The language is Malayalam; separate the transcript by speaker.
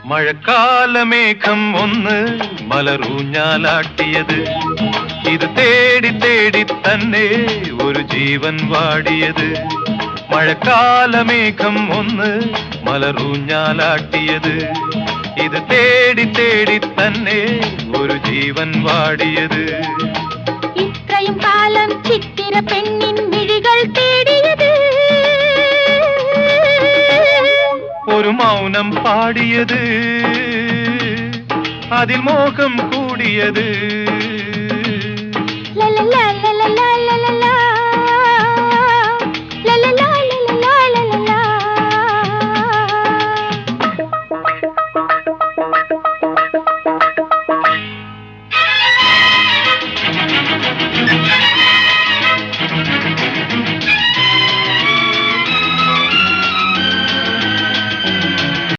Speaker 1: മഴക്കാലമേഘം ഒന്ന് മലറൂഞ്ഞാലാട്ടിയത്, ഇത് തേടി തേടി തന്നെ ഒരു ജീവൻ വാടിയത്. മഴക്കാലമേഘം ഒന്ന് മലറൂഞ്ഞാലാട്ടിയത്, ഇത് തേടി തേടി തന്നെ ഒരു ജീവൻ വാടിയത്.
Speaker 2: ഇത്രയും കാലം ചിത്തിര പെണ്ണിൻ മിഴികൾ തേടിയത്,
Speaker 1: ഒരു മൗനം പാടിയത്, അതിൽ മോഹം കൂടിയത്.
Speaker 2: ലലല